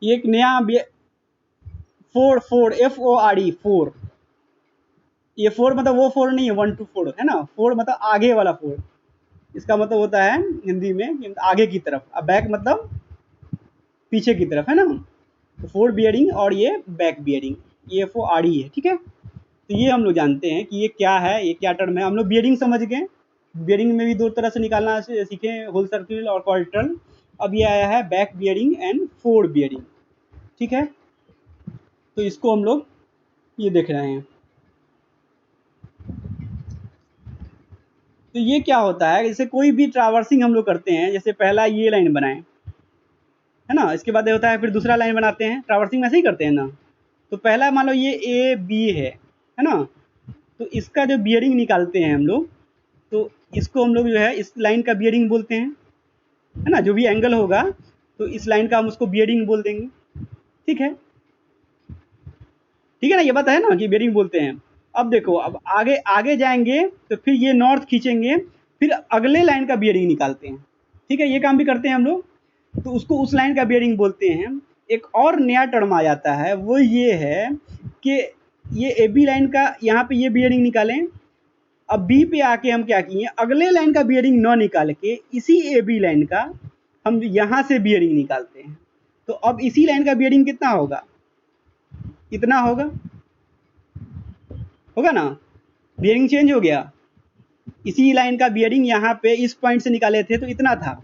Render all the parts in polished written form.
ये एक नया फोर, फोर FORD, फोर। ये फोर मतलब वो फोर नहीं है 1 to 4 है ना, फोर मतलब आगे वाला फोर। इसका मतलब होता है हिंदी में कि आगे की तरफ, अब बैक मतलब पीछे की तरफ, है ना। तो फोर बियरिंग और ये बैक बियरिंग, ये FORD है, ठीक है। तो ये हम लोग जानते हैं कि ये क्या है, ये क्या टर्म है। हम लोग बियरिंग समझ गए, बियरिंग में भी दो तरह से निकालना सीखे, होल सर्किल और क्वार्टरल। अब ये आया है back bearing and four bearing, ठीक है। तो इसको हम लोग ये देख रहे हैं। तो ये क्या होता है, जैसे कोई भी ट्रावर्सिंग हम लोग करते हैं, जैसे पहला ये लाइन बनाए, है ना, इसके बाद होता है फिर दूसरा लाइन बनाते हैं, ट्रावर्सिंग में ऐसे ही करते हैं ना। तो पहला मान लो ये AB है ना। तो इसका जो बियरिंग निकालते हैं हम लोग, तो इसको हम लोग जो है इस लाइन का बियरिंग बोलते हैं, है ना। जो भी एंगल होगा तो इस लाइन का हम उसको बियरिंग बोल देंगे, ठीक है। ठीक है ना, ये बात है ना कि बियरिंग बोलते हैं। अब देखो, अब आगे आगे जाएंगे तो फिर ये नॉर्थ खींचेंगे, फिर अगले लाइन का बियरिंग निकालते हैं, ठीक है। ये काम भी करते हैं हम लोग, तो उसको उस लाइन का बियरिंग बोलते हैं। एक और नया टर्म आ जाता है, वो ये है कि ये AB लाइन का यहाँ पे ये बियरिंग निकालें। अब B पे आके हम क्या किए, अगले लाइन का बियरिंग न निकाल के इसी AB लाइन का हम यहाँ से बियरिंग निकालते हैं। तो अब इसी लाइन का बियरिंग कितना होगा, इतना होगा, होगा ना। बियरिंग चेंज हो गया, इसी लाइन का बियरिंग यहाँ पे इस पॉइंट से निकाले थे तो इतना था,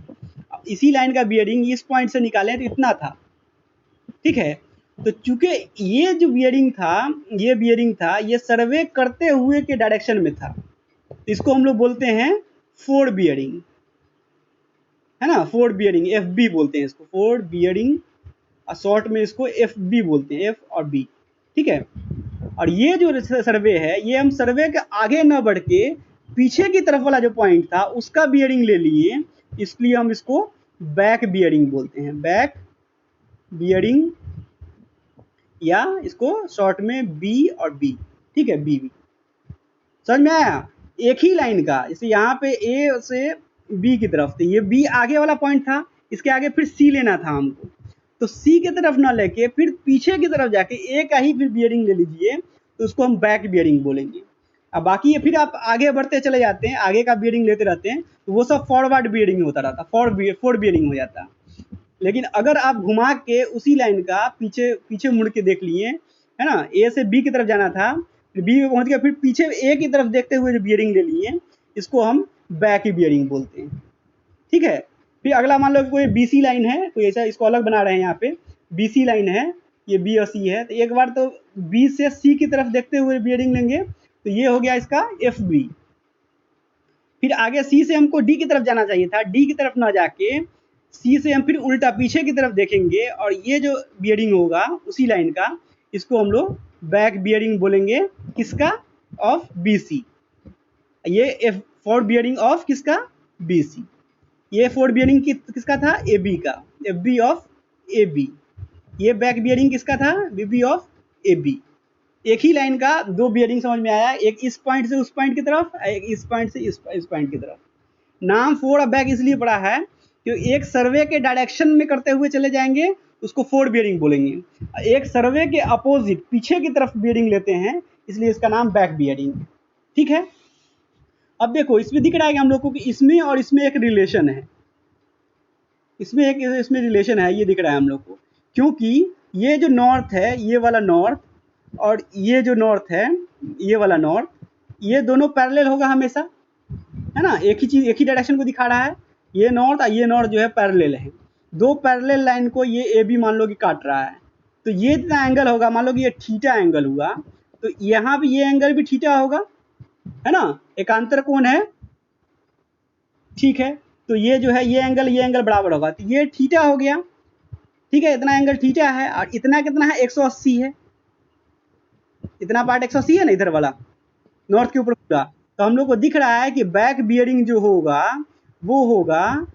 इसी लाइन का बियरिंग इस पॉइंट से निकाले तो इतना था, ठीक है। तो चूंकि ये जो बियरिंग था, ये बियरिंग था, ये सर्वे करते हुए के डायरेक्शन में था, इसको हम लोग बोलते हैं फोर्ड बियरिंग, है ना। फोर्ड बियरिंग FB बोलते हैं इसको, फोर्ड बियरिंग, शॉर्ट में इसको FB बोलते हैं, F और B, ठीक है। और ये जो सर्वे है, ये हम सर्वे के आगे न बढ़ के पीछे की तरफ वाला जो पॉइंट था उसका बियरिंग ले लिए, इसलिए हम इसको बैक बियरिंग बोलते हैं, बैक बियरिंग, या इसको शॉर्ट में B और B, ठीक है, BB। समझ में आया। एक ही लाइन का, जैसे यहाँ पे A से B की तरफ, तो ये B आगे वाला पॉइंट था, इसके आगे फिर C लेना था हमको, तो C की तरफ ना लेके फिर पीछे की तरफ जाके A का ही फिर बियरिंग ले लीजिए, तो उसको हम बैक बियरिंग बोलेंगे। अब बाकी ये फिर आप आगे बढ़ते चले जाते हैं, आगे का बियरिंग लेते रहते हैं, तो वो सब फॉरवर्ड बियरिंग होता रहता, फोर बियरिंग हो जाता। लेकिन अगर आप घुमा के उसी लाइन का पीछे पीछे मुड़ के देख लिए, है ना, A से B की तरफ जाना था, फिर B में पहुंच गया, फिर पीछे A की तरफ देखते हुए जो बियरिंग ले लिए, इसको हम बैक बियरिंग बोलते हैं, ठीक है। फिर अगला मान लो कोई BC लाइन है, कोई ऐसा, इसको अलग बना रहे हैं यहाँ पे, BC लाइन है, ये B और C है, तो एक बार तो B से C की तरफ देखते हुए बियरिंग लेंगे, तो ये हो गया इसका FB। फिर आगे C से हमको D की तरफ जाना चाहिए था, D की तरफ ना जाके C से हम फिर उल्टा पीछे की तरफ देखेंगे, और ये जो बियरिंग होगा उसी लाइन का, इसको हम लोग बैक बियरिंग बोलेंगे, किसका, ऑफ BC। ये फोर्ड बियरिंग ऑफ किसका, BC। ये फोर्ड बियरिंग किसका था, AB का, FB ऑफ AB। ये बैक बियरिंग किसका था, BB ऑफ AB। एक ही लाइन का दो बियरिंग समझ में आया, एक इस पॉइंट से उस पॉइंट की तरफ, एक इस पॉइंट से इस पॉइंट की तरफ। नाम फोर्ड और बैक इसलिए पड़ा है कि एक सर्वे के डायरेक्शन में करते हुए चले जाएंगे, उसको फोर्ड बियरिंग बोलेंगे। एक सर्वे के अपोजिट पीछे की तरफ बियरिंग लेते हैं, इसलिए इसका नाम बैक बियरिंग, ठीक है। अब देखो, इसमें दिख रहा है कि हम लोग को कि इसमें और इसमें एक रिलेशन है, इसमें रिलेशन है, ये दिख रहा है हम लोग को, क्योंकि ये जो नॉर्थ है, ये वाला नॉर्थ, और ये जो नॉर्थ है, ये वाला नॉर्थ, ये दोनों पैरेलल होगा हमेशा, है ना। एक ही चीज, एक ही डायरेक्शन को दिखा रहा है, ये नॉर्थ और ये नॉर्थ जो है पैरेलल है। दो पैरेलल लाइन को ये AB मान लो कि काट रहा है, तो ये इतना एंगल होगा, मान लो कि ये थीटा एंगल हुआ, तो यहाँ भी ये एंगल भी थीटा होगा, है ना, एकांतर कोण है, ठीक है। तो ये जो है, ये एंगल बराबर होगा, तो ये थीटा हो गया, ठीक है, इतना एंगल थीटा है, और इतना कितना है, 180 है, इतना पार्ट 180 है ना इधर वाला, नॉर्थ के ऊपर पूरा। तो हम लोग को दिख रहा है कि बैक बियरिंग जो होगा वो होगा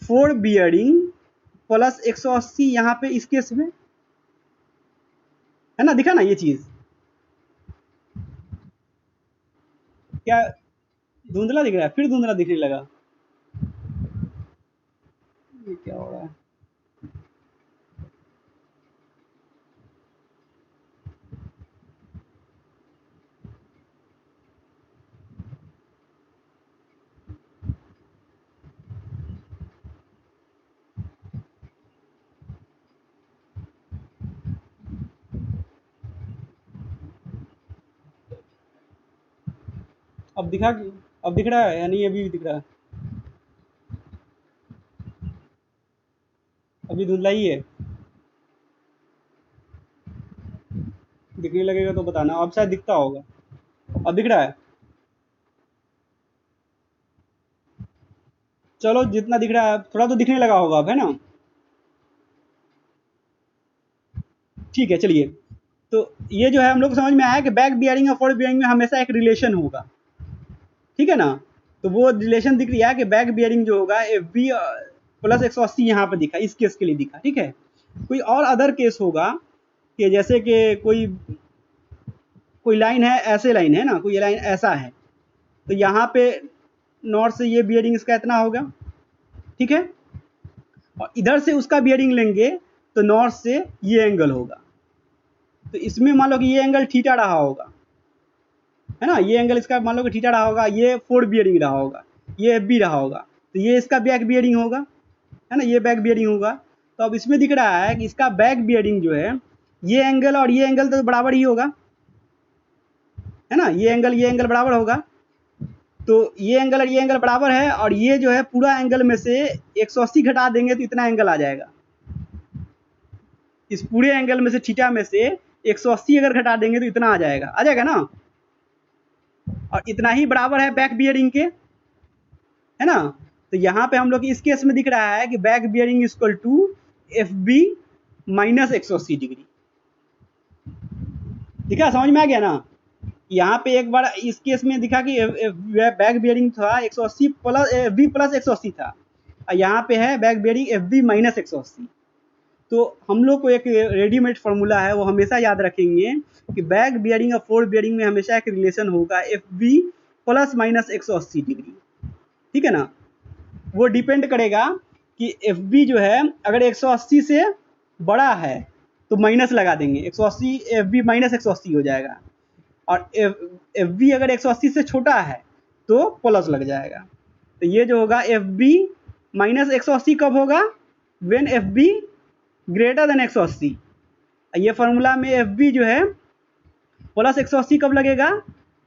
फोर बियरिंग प्लस 180 यहाँ पे इस केस में, है ना, दिखा ना ये चीज, क्या धुंधला दिख रहा है, फिर धुंधला दिखने लगा, ये क्या हो रहा है। अब दिखा, अब दिख रहा है या नहीं? अभी भी दिख रहा है? अभी धुंधला ही है? दिखने लगेगा तो बताना। अब शायद दिखता होगा। अब दिख रहा है? चलो जितना दिख रहा है, थोड़ा तो दिखने लगा होगा अब, है ना? ठीक है, चलिए। तो ये जो है हम लोग को समझ में आया कि बैक बियरिंग और फॉरवर्ड बियरिंग में हमेशा एक रिलेशन होगा, ठीक है ना? तो वो रिलेशन दिख रही है कि बैक बियरिंग जो होगा एफ बी प्लस 180 यहाँ पे दिखा, इस केस के लिए दिखा, ठीक है। कोई और अदर केस होगा कि जैसे कि कोई कोई लाइन है, ऐसे लाइन है ना, कोई लाइन ऐसा है, तो यहाँ पे नॉर्थ से ये बियरिंग इसका इतना होगा, ठीक है। और इधर से उसका बियरिंग लेंगे तो नॉर्थ से ये एंगल होगा। तो इसमें मान लो कि ये एंगल थीटा रहा होगा, है ना, ये एंगल इसका मान लो कि थीटा रहा होगा, ये फोर्थ बियरिंग रहा होगा, ये एफ बी रहा होगा, तो ये इसका बैक बियरिंग होगा, है ना, ये बैक बियरिंग होगा। तो अब इसमें दिख रहा है कि इसका बैक बियरिंग जो है, ये एंगल और ये एंगल तो बराबर ही होगा, है ना, ये एंगल बराबर होगा। तो ये एंगल और ये एंगल बराबर है, और ये जो है पूरा एंगल में से 180 घटा देंगे तो इतना एंगल आ जाएगा। इस पूरे एंगल में से, थीटा में से 180 अगर घटा देंगे तो इतना आ जाएगा, ना? और इतना ही बराबर है बैक बियरिंग के, है ना? तो यहाँ पे हम लोग इस केस में दिख रहा है कि back bearing equal to F B minus 180 degree. दिखा, समझ में आ गया ना? यहाँ पे एक बार इस केस में दिखा कि बैक बियरिंग था 180 प्लस एफ बी प्लस 180 था, और यहाँ पे है back bearing F B minus 180। तो हम लोग को एक रेडीमेड फार्मूला है, वो हमेशा याद रखेंगे कि बैक बियरिंग और फोर्थ बियरिंग में हमेशा एक रिलेशन होगा F B plus minus 180 degree, ठीक है ना? वो डिपेंड करेगा कि एफ बी जो है अगर 180 से बड़ा है तो माइनस लगा देंगे, 180 एफ बी माइनस 180 हो जाएगा, और एफ बी अगर 180 से छोटा है तो प्लस लग जाएगा। तो ये जो होगा एफ बी माइनस 180 कब होगा? When F be greater than 180। ये फार्मूला में एफ बी जो है प्लस 180 कब लगेगा?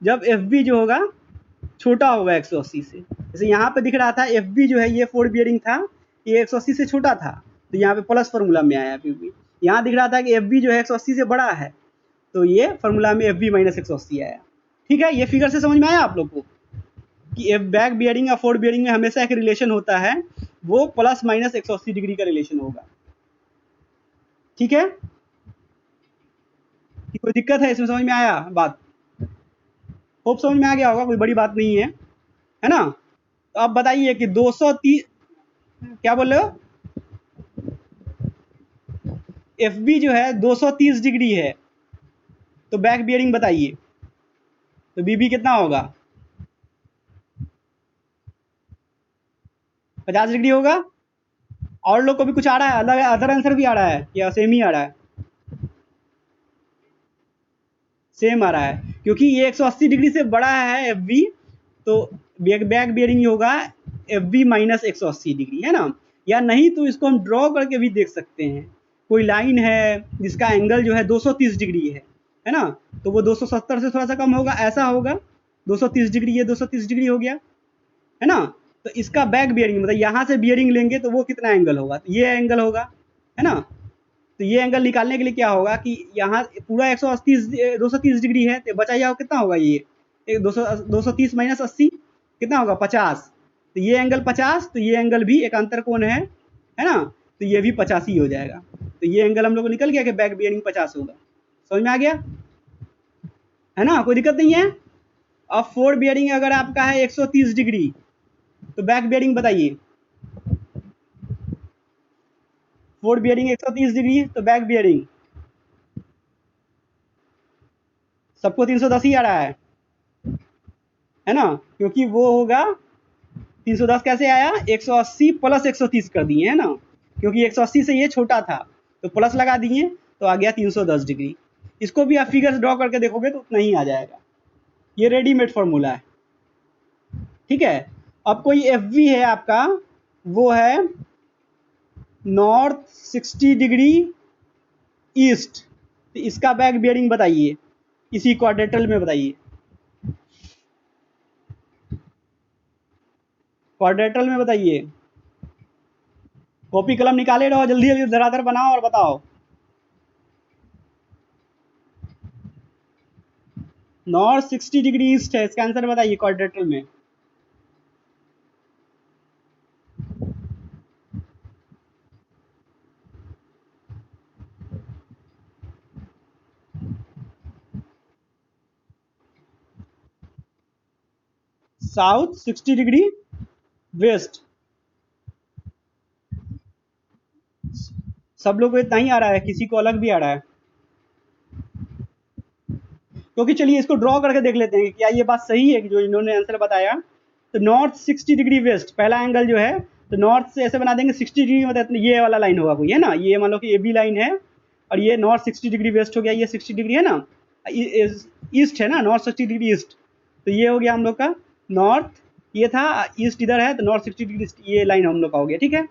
जब एफ बी जो होगा छोटा होगा 180 से। जैसे यहाँ पे दिख रहा था एफ बी जो है ये फोर्थ बियरिंग था, ये 180 से छोटा था, तो यहाँ पे प्लस फार्मूला में आया। फिर भी यहाँ दिख रहा था कि एफ बी जो है 180 से बड़ा है, तो ये फार्मूला में एफ बी माइनस 180 आया, ठीक है। ये फिगर से समझ में आया आप लोग को कि बैक बियरिंग और फोर्थ बियरिंग में हमेशा एक रिलेशन होता है, वो प्लस माइनस 180 डिग्री का रिलेशन होगा, ठीक है। कोई दिक्कत है इसमें? समझ में आया बात? होप समझ में आ गया होगा, कोई बड़ी बात नहीं है ना? तो अब बताइए कि 230, क्या बोल रहे हो? एफ बी जो है 230 डिग्री है, तो बैक बियरिंग बताइए, तो बी बी कितना होगा? 50 डिग्री होगा। और लोग को भी कुछ आ रहा है, अलग अदर आंसर भी आ रहा है या सेम ही आ रहा है? सेम आ रहा है, क्योंकि ये 180 डिग्री से बड़ा है एफ बी, तो बैक बियरिंग होगा एफ बी माइनस 180 डिग्री, है ना? या नहीं तो इसको हम ड्रॉ करके भी देख सकते हैं। कोई लाइन है जिसका एंगल जो है 230 डिग्री है ना? तो वो 270 से थोड़ा सा कम होगा, ऐसा होगा 230 डिग्री, ये 230 डिग्री हो गया, है ना? तो इसका बैक बियरिंग मतलब यहाँ से बियरिंग लेंगे तो वो कितना एंगल होगा? तो ये एंगल होगा, है ना? तो ये एंगल निकालने के लिए क्या होगा कि यहाँ पूरा 230 डिग्री है, तो बचा जाओ कितना होगा? ये 230 माइनस 80 कितना होगा? 50। तो ये एंगल 50, तो ये एंगल भी एक अंतर कोण है ना? तो ये भी 50 ही हो जाएगा। तो ये एंगल हम लोग को निकल गया कि बैक बियरिंग 50 होगा। समझ में आ गया, है ना? कोई दिक्कत नहीं है। अब फोर्थ बियरिंग अगर आपका है 130 डिग्री, तो बैक बियरिंग बताइए। फोर्थ बियरिंग 130 डिग्री, तो बैक बियरिंग सबको 310 ही आ रहा है ना? क्योंकि वो होगा 310 कैसे आया? 180 प्लस 130 कर दिए, है ना? क्योंकि 180 से ये छोटा था तो प्लस लगा दिए, तो आ गया 310 डिग्री। इसको भी आप फिगर ड्रॉ करके देखोगे तो उतना ही आ जाएगा। ये रेडीमेड फॉर्मूला है, ठीक है। अब कोई एफ वी है आपका, वो है नॉर्थ 60 डिग्री ईस्ट, तो इसका बैक बियरिंग बताइए, इसी क्वाड्रेटल में बताइए। क्वाड्रेटल में बताइए, कॉपी कलम निकाले रहो, जल्दी जल्दी धराधर बनाओ और बताओ। नॉर्थ 60 डिग्री ईस्ट है, इसका आंसर बताइए क्वाड्रेटल में। South 60 degree west. सब लोग को इतना ही आ रहा है, किसी को अलग भी आ रहा है? क्योंकि चलिए इसको ड्रॉ करके देख लेते हैं कि क्या ये बात सही है कि जो इन्होंने आंसर बताया। तो नॉर्थ 60 डिग्री वेस्ट पहला एंगल जो है, तो नॉर्थ से ऐसे बना देंगे 60 डिग्री, मतलब ये वाला लाइन होगा कोई, है ना, ये मान लो कि ए बी लाइन है और ये नॉर्थ 60 डिग्री वेस्ट हो गया, ये 60 डिग्री है ना, ईस्ट है ना, नॉर्थ 60 डिग्री ईस्ट। तो ये हो गया हम लोग का नॉर्थ, ये था ईस्ट इधर है, तो नॉर्थ 60 डिग्री ईस्ट, ये लाइन हम लोग का हो गया, ठीक है।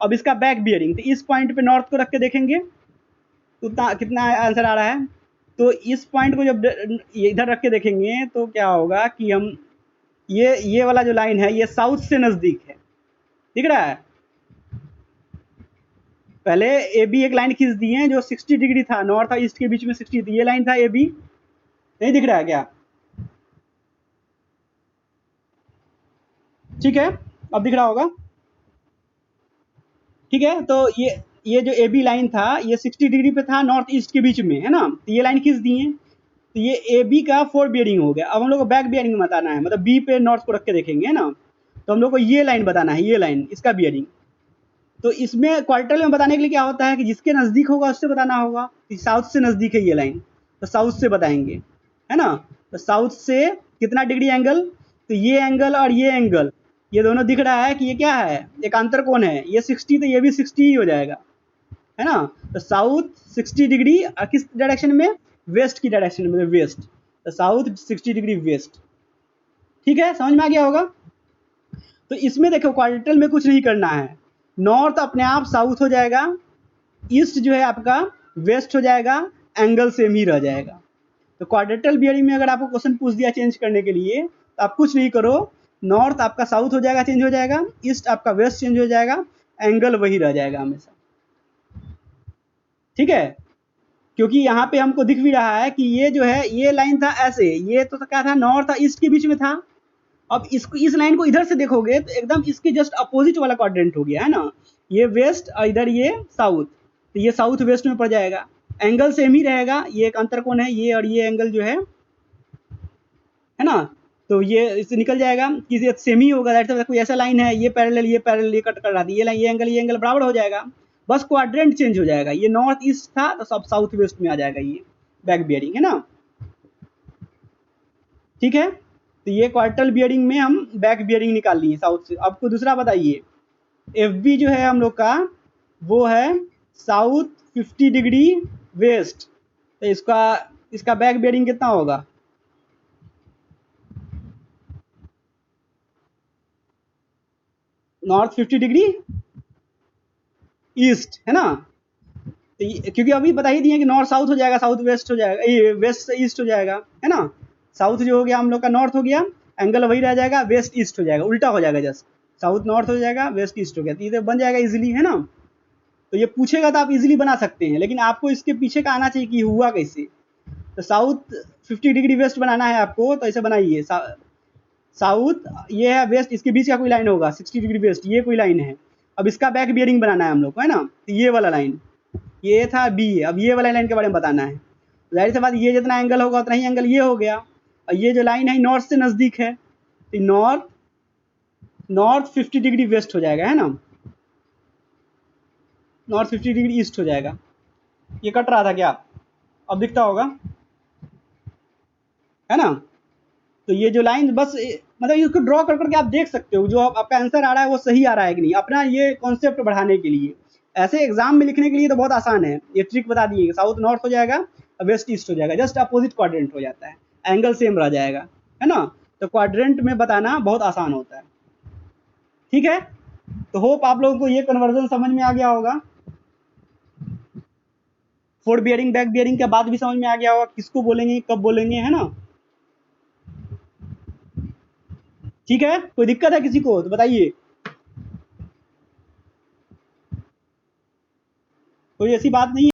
अब इसका बैक बियरिंग, तो इस पॉइंट पे नॉर्थ को रख के देखेंगे तो कितना आंसर आ रहा है। तो इस पॉइंट को जब इधर रख के देखेंगे तो क्या होगा कि हम ये वाला जो लाइन है ये साउथ से नज़दीक है, दिख रहा है। पहले ए बी एक लाइन खींच दिए हैं जो 60 डिग्री था, नॉर्थ और ईस्ट के बीच में 60 थी, ये लाइन था ए बी, नहीं दिख रहा है क्या? ठीक है, अब दिख रहा होगा, ठीक है। तो ये जो ए बी लाइन था ये 60 डिग्री पे था, नॉर्थ ईस्ट के बीच में, है ना, तो ये लाइन खींच दिए, तो ये ए बी का फोर बियरिंग हो गया। अब हम लोग को बैक बियरिंग बताना है, मतलब बी पे नॉर्थ को रख के देखेंगे, है ना, तो हम लोग को ये लाइन बताना है, ये लाइन इसका बियरिंग। तो इसमें क्वार्टर में बताने के लिए क्या होता है कि जिसके नज़दीक होगा उससे बताना होगा, साउथ से नज़दीक है ये लाइन, तो साउथ से बताएंगे, है ना। तो साउथ से कितना डिग्री एंगल, तो ये एंगल और ये एंगल, ये दोनों दिख रहा है कि ये क्या है, एक अंतर कोण है, ये 60 तो ये भी 60 ही हो जाएगा, है ना। तो साउथ 60 डिग्री किस डायरेक्शन में, वेस्ट की डायरेक्शन में, वेस्ट, तो साउथ 60 डिग्री वेस्ट, ठीक है, समझ में आ गया होगा। तो इसमें देखो क्वाड्रेटल में कुछ नहीं करना है, नॉर्थ अपने आप साउथ हो जाएगा, ईस्ट जो है आपका वेस्ट हो जाएगा, एंगल सेम ही रह जाएगा। तो क्वाड्रेटल बियरिंग में अगर आपको क्वेश्चन पूछ दिया चेंज करने के लिए, तो आप कुछ नहीं करो, नॉर्थ आपका साउथ हो जाएगा, चेंज हो जाएगा, ईस्ट आपका वेस्ट चेंज हो जाएगा, एंगल वही रह जाएगा हमेशा, ठीक है। क्योंकि यहाँ पे हमको दिख भी रहा है कि ये जो है ये लाइन था ऐसे, ये तो क्या था, नॉर्थ और ईस्ट के बीच में था। अब इसको, इस लाइन को इधर से देखोगे तो एकदम इसके जस्ट अपोजिट वाला क्वाड्रेंट हो गया, है ना, ये वेस्ट और इधर ये साउथ, तो ये साउथ वेस्ट में पड़ जाएगा, एंगल सेम ही रहेगा, ये एक अंतर कोण है, ये और ये एंगल जो है ना, तो ये इससे निकल जाएगा कि ये सेम ही होगा, दैट कोई ऐसा लाइन है ये पैरेलल ये कट कर रहा था, ये लाइन ये एंगल बराबर हो जाएगा, बस क्वाड्रेंट चेंज हो जाएगा, ये नॉर्थ ईस्ट था तो सब साउथ वेस्ट में आ जाएगा, ये बैक बियरिंग, है ना, ठीक है। तो ये क्वार्टल बियरिंग में हम बैक बियरिंग निकाल लिए साउथ से। आपको दूसरा बताइए, एफ बी जो है हम लोग का वो है साउथ 50 डिग्री वेस्ट, तो इसका बैक बियरिंग कितना होगा, नॉर्थ 50 डिग्री ईस्ट, है ना, तो क्योंकि अभी बता ही दिए कि नॉर्थ साउथ हो जाएगा, साउथ वेस्ट हो जाएगा, ये वेस्ट से ईस्ट हो जाएगा, है ना, साउथ जो हो गया हम लोग का नॉर्थ हो गया, एंगल वही रह जाएगा, वेस्ट ईस्ट हो जाएगा, उल्टा हो जाएगा, जस्ट साउथ नॉर्थ हो जाएगा, वेस्ट ईस्ट हो गया, तो ये बन जाएगा इजीली, है ना। तो ये पूछेगा तो आप इजीली बना सकते हैं, लेकिन आपको इसके पीछे का आना चाहिए कि हुआ कैसे। तो साउथ 50 डिग्री वेस्ट बनाना है आपको, तो ऐसे बनाइए, साउथ ये है, वेस्ट इसके बीच का कोई लाइन होगा 60 डिग्री वेस्ट, ये कोई लाइन है। अब इसका बैक बियरिंग बनाना है हम लोग को, है ना, तो ये वाला लाइन, ये था बी, अब ये वाला लाइन के बारे में बताना है। जाहिर सी बात, ये जितना एंगल होगा उतना ही एंगल ये हो गया, और ये जो लाइन है नॉर्थ से नज़दीक है, तो नॉर्थ 50 डिग्री वेस्ट हो जाएगा, है ना, नॉर्थ 50 डिग्री ईस्ट हो जाएगा। ये कट रहा था क्या, अब दिखता होगा, है ना। तो ये जो लाइन बस मतलब इसको ड्रॉ कर करके आप देख सकते हो जो आपका आंसर आ रहा है वो सही आ रहा है कि नहीं, अपना ये कॉन्सेप्ट बढ़ाने के लिए। ऐसे एग्जाम में लिखने के लिए तो बहुत आसान है, ये ट्रिक बता दिए, साउथ नॉर्थ हो जाएगा, वेस्ट ईस्ट हो जाएगा, जस्ट अपोजिट क्वाड्रेंट हो जाता है, एंगल सेम रह जाएगा, है ना। तो क्वाड्रेंट में बताना बहुत आसान होता है, ठीक है। तो होप आप लोगों को ये कन्वर्जन समझ में आ गया होगा, फोर बियरिंग बैक बियरिंग के बाद भी समझ में आ गया होगा किसको बोलेंगे कब बोलेंगे, है ना। ठीक है, कोई दिक्कत है किसी को तो बताइए, कोई ऐसी बात नहीं